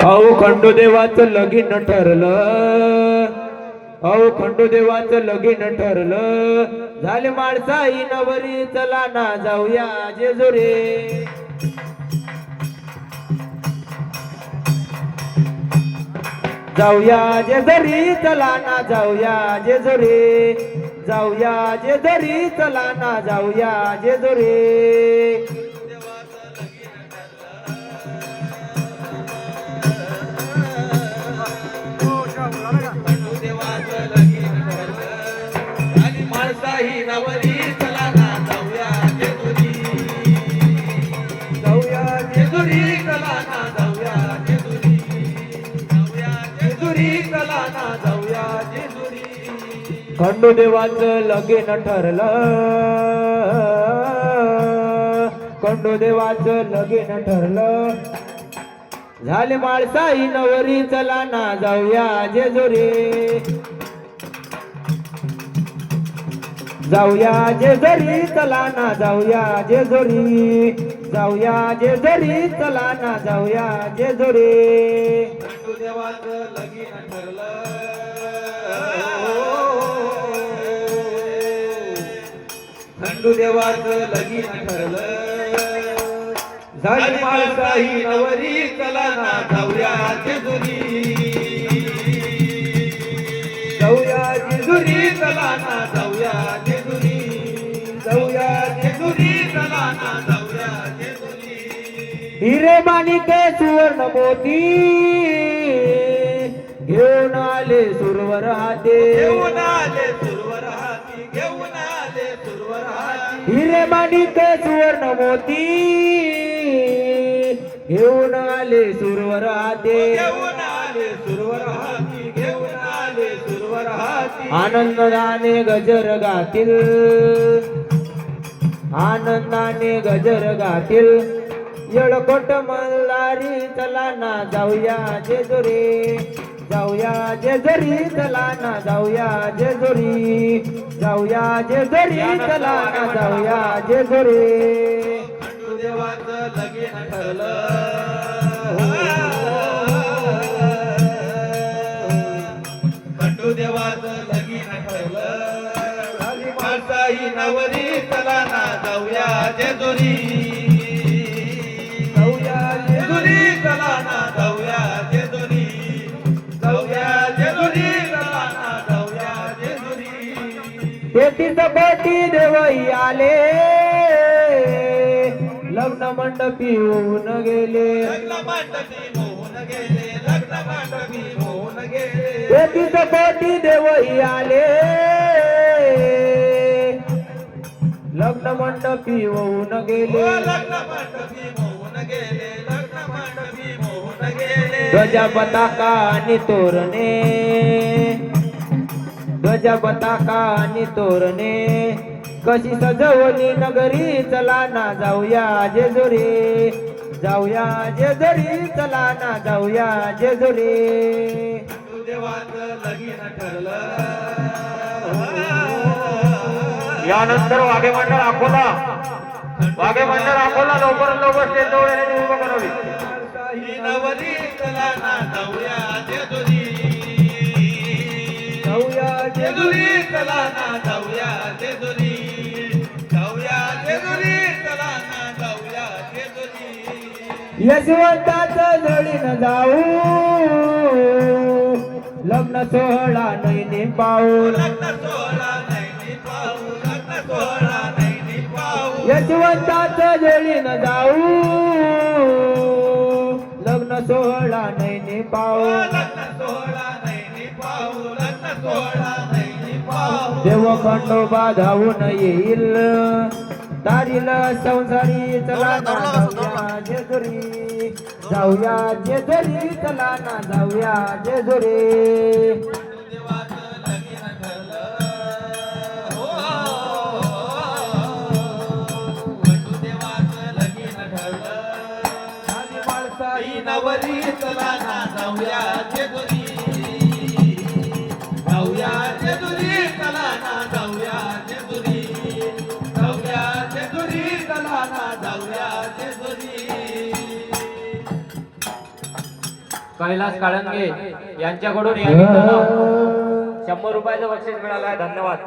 अहो खंडोदेवाचं लगीन ठरलं, अहो खंडोदेवाचं लगीन ठरलं, झाले माणसाई नवरी चला ना जाऊया जेजुरी. जाऊया जेजुरी चला ना जाऊया जेजुरी, जाऊया जेजुरी चला ना जाऊया जेजुरी. माणसाही नवरी चला ना जाऊया जेजुरी, जाऊया जेजुरी चला ना जाऊया जेजुरी, जाऊया जेजुरी चला ना जाऊया जेजुरी. खंडोदेवाचं लगीन ठरलं, खंडोदेवाचं लगीन ठरलं, झाले माळसाई नवरी चला ना जाऊया जेजुरी. जाऊया जेजुरी चला ना जाऊया जेजुरी, जाऊया जेजुरी चला ना जाऊया जेजुरी. खंडोदेवाचं लगीन ठरलं, खंडोदेवाचं लगीन ठरलं, झाली माळसाही नवरी चला ना जाऊया जेजुरी, जाऊया जेजुरी चला ना जाऊया जेजुरी, जाऊया जेजुरी चला ना जाऊया जेजुरी. हिरे माणिक सुवर्ण मोती घेऊन आले सुरवर हाते, घेऊन आले सुरवर हाती, घेऊन आले सुरवर हाती. हिरे माणिक सुवर्ण मोती घेऊन आले सुरवर हाते, घेऊन आले सुरवर हाती, घेऊन आले सुरवर हाती. आनंदाने गजर गातील, आनंदाने गजर गातील, येळकोट मल्हारी चला ना जाऊया जेजुरी, जाऊया जेजुरी चला ना जाऊया जेजुरी, जाऊया जेजुरी चला ना जाऊया जेजुरी. खंडोदेवाचं लगीन ठरलं, खंडोदेवाचं लगीन ठरलं, झाली माणसाही नवरी चला ना जाऊया जेजुरी, जाऊया जेजुरी चला ना जाऊया जेजुरी, जाऊया जेजुरी चला ना जाऊया जेजुरी. 33 कोटी देवई आले, लग्न मंडपी होऊन गेले, लग्न मंडपी मोहन गेले, लग्न मंडपी मोहन गेले. 33 कोटी देवई आले, लग्न मंडपी होऊन गेले, लग्न मंडपी मोहन गेले, लग्न मंडपी मोहन गेले. ध्वजा पताका आणि तोरणे, ध्वजा पताका आणि तोरणे, कशी सजवली नगरी चला ना जाऊया जेजुरी, जाऊया जेजुरी चला ना जाऊया जेजुरी. खंडोदेवाचं लगीन ठरलं, यानंतर वाघे मंडळ अकोला, वाघे मंडळ अकोला लवकरात लवकर स्टेजवर येण्याची उभं करावी. ही नवरी चला ना जाऊया जेजुरी, जाऊया जेजुरी चला ना जाऊया जेजुरी, जाऊया जेजुरी चला ना जाऊया जेजुरी. यशवंताचं जळीन जाऊ, लग्न सोहळा नैनी पाहू, लग्न सोहळा नैनी पाहू, लग्न सोहळा नैनी पाहू. यशवंताचं जळीन जाऊ, लग्न सोहळा नैनी पाहू, लग्न सोहळा नैनी पाहू, लग्न सोहळा नैनी पाहू. देव खंडोबा धावून येईल, तारील संसारी चला ना जाऊया जेजुरी, जाऊया जेजुरी चला ना जाऊया जेजुरी. खंडोदेवाचं लगीन ठरलं, खंडोदेवाचं लगीन ठरलं, झाली माणसाही नवरी चला ना जाऊया जेजुरी, जाऊया जेजुरी चला ना जाऊया जेजुरी, जाऊया जेजुरी चला ना जाऊया जेजुरी. कैलास काळंगे यांच्याकडून या गीताला 100 रुपयाचं बक्षीस मिळालं आहे. धन्यवाद.